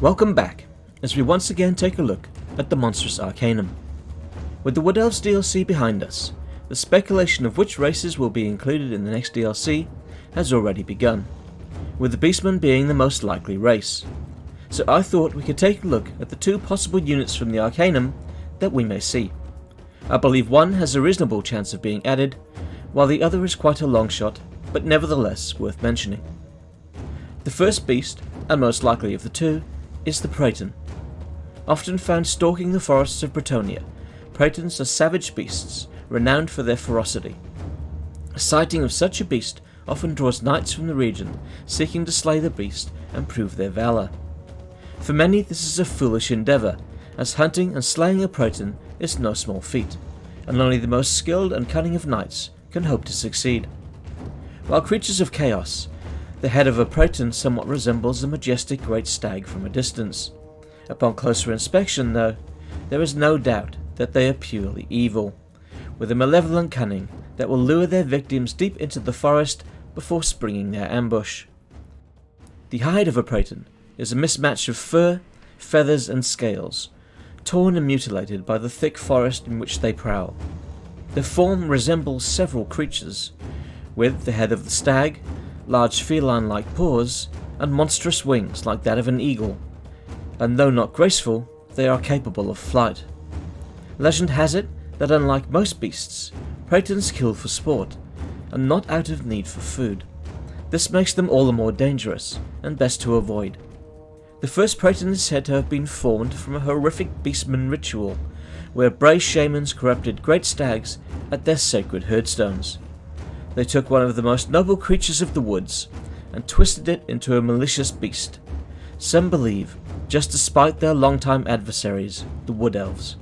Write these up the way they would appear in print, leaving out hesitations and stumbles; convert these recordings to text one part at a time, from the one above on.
Welcome back, as we once again take a look at the Monstrous Arcanum. With the Wood Elves DLC behind us, the speculation of which races will be included in the next DLC has already begun, with the Beastmen being the most likely race. So I thought we could take a look at the two possible units from the Arcanum that we may see. I believe one has a reasonable chance of being added, while the other is quite a long shot, but nevertheless worth mentioning. The first beast, and most likely of the two, is the Praeton. Often found stalking the forests of Bretonnia, Praetons are savage beasts, renowned for their ferocity. A sighting of such a beast often draws knights from the region, seeking to slay the beast and prove their valour. For many this is a foolish endeavour, as hunting and slaying a Praeton is no small feat, and only the most skilled and cunning of knights can hope to succeed. While creatures of chaos, the head of a Praeton somewhat resembles a majestic great stag from a distance. Upon closer inspection, though, there is no doubt that they are purely evil, with a malevolent cunning that will lure their victims deep into the forest before springing their ambush. The hide of a Praeton is a mismatch of fur, feathers and scales, torn and mutilated by the thick forest in which they prowl. Their form resembles several creatures, with the head of the stag, large feline-like paws, and monstrous wings like that of an eagle, and though not graceful, they are capable of flight. Legend has it that unlike most beasts, Praetons kill for sport, and not out of need for food. This makes them all the more dangerous, and best to avoid. The first Praeton is said to have been formed from a horrific Beastmen ritual, where Bray shamans corrupted great stags at their sacred herdstones. They took one of the most noble creatures of the woods, and twisted it into a malicious beast. Some believe, just to spite their longtime adversaries, the Wood Elves.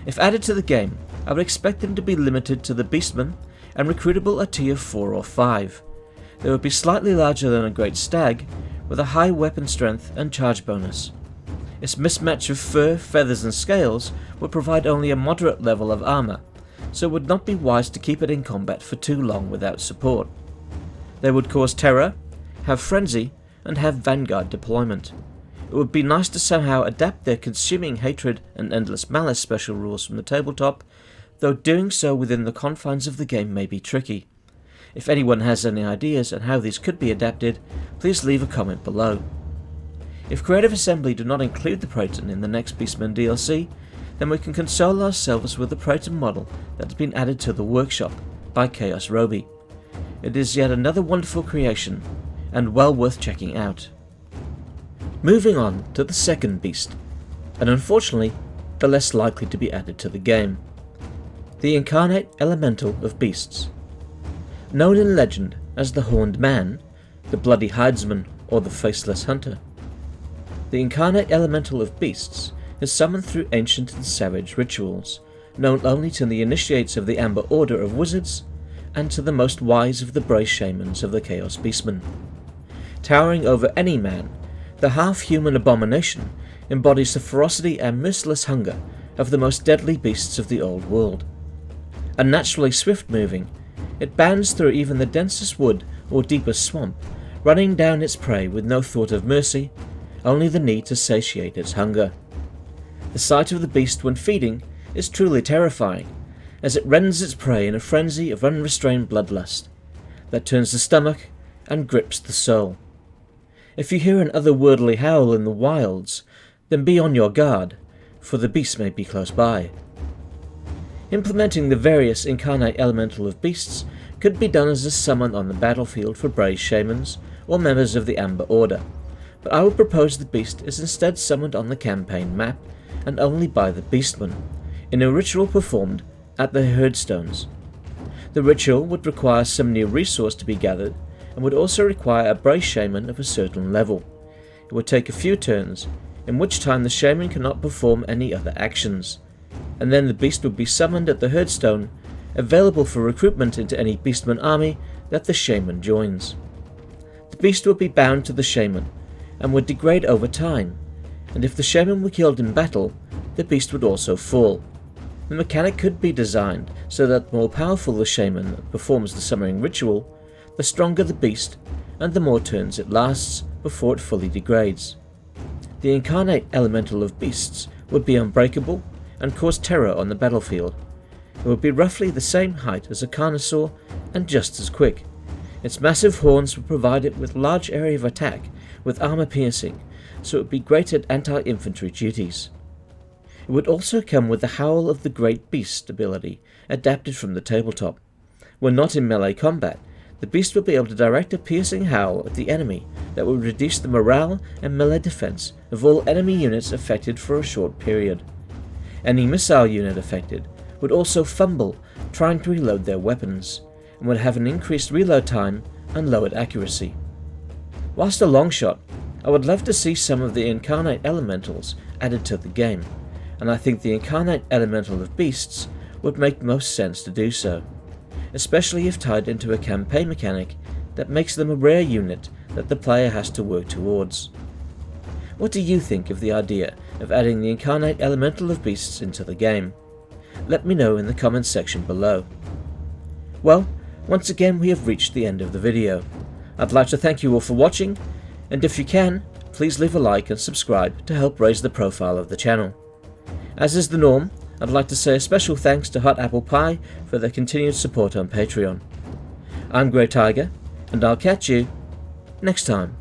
If added to the game, I would expect them to be limited to the Beastmen and recruitable at tier 4 or 5. They would be slightly larger than a great stag, with a high weapon strength and charge bonus. Its mismatch of fur, feathers and scales would provide only a moderate level of armour, so it would not be wise to keep it in combat for too long without support. They would cause terror, have frenzy, and have vanguard deployment. It would be nice to somehow adapt their consuming hatred and endless malice special rules from the tabletop, though doing so within the confines of the game may be tricky. If anyone has any ideas on how these could be adapted, please leave a comment below. If Creative Assembly do not include the Praeton in the next Beastmen DLC, then we can console ourselves with the Praeton model that has been added to the workshop by Chaos Roby. It is yet another wonderful creation, and well worth checking out. Moving on to the second beast, and unfortunately the less likely to be added to the game. The Incarnate Elemental of Beasts. Known in legend as the Horned Man, the Bloody Hidesman, or the Faceless Hunter. The Incarnate Elemental of Beasts is summoned through ancient and savage rituals, known only to the initiates of the Amber Order of Wizards, and to the most wise of the Bray Shamans of the Chaos Beastmen. Towering over any man, the half-human abomination embodies the ferocity and merciless hunger of the most deadly beasts of the old world. Unnaturally swift-moving, it bounds through even the densest wood or deepest swamp, running down its prey with no thought of mercy, only the need to satiate its hunger. The sight of the beast when feeding is truly terrifying, as it rends its prey in a frenzy of unrestrained bloodlust that turns the stomach and grips the soul. If you hear an otherworldly howl in the wilds, then be on your guard, for the beast may be close by. Implementing the various Incarnate Elemental of Beasts could be done as a summon on the battlefield for Bray Shamans or members of the Amber Order, but I would propose the beast is instead summoned on the campaign map and only by the Beastmen, in a ritual performed at the herdstones. The ritual would require some new resource to be gathered, and would also require a Bray Shaman of a certain level. It would take a few turns, in which time the Shaman cannot perform any other actions, and then the beast would be summoned at the herdstone, available for recruitment into any Beastman army that the Shaman joins. The beast would be bound to the Shaman, and would degrade over time, and if the Shaman were killed in battle, the beast would also fall. The mechanic could be designed so that the more powerful the Shaman that performs the summoning ritual, the stronger the beast, and the more turns it lasts before it fully degrades. the incarnate elemental of beasts would be unbreakable and cause terror on the battlefield. It would be roughly the same height as a Carnosaur and just as quick. Its massive horns would provide it with large area of attack with armor piercing, so it would be great at anti-infantry duties. It would also come with the Howl of the Great Beast ability, adapted from the tabletop. When not in melee combat, the beast would be able to direct a piercing howl at the enemy that would reduce the morale and melee defense of all enemy units affected for a short period. Any missile unit affected would also fumble trying to reload their weapons, and would have an increased reload time and lowered accuracy. Whilst a long shot, I would love to see some of the incarnate elementals added to the game, and I think the incarnate elemental of beasts would make most sense to do so, especially if tied into a campaign mechanic that makes them a rare unit that the player has to work towards. What do you think of the idea of adding the incarnate elemental of beasts into the game? Let me know in the comments section below. Well, once again we have reached the end of the video. I'd like to thank you all for watching, and if you can, please leave a like and subscribe to help raise the profile of the channel. As is the norm, I'd like to say a special thanks to Hot Apple Pie for their continued support on Patreon. I'm Grey Tiger, and I'll catch you next time.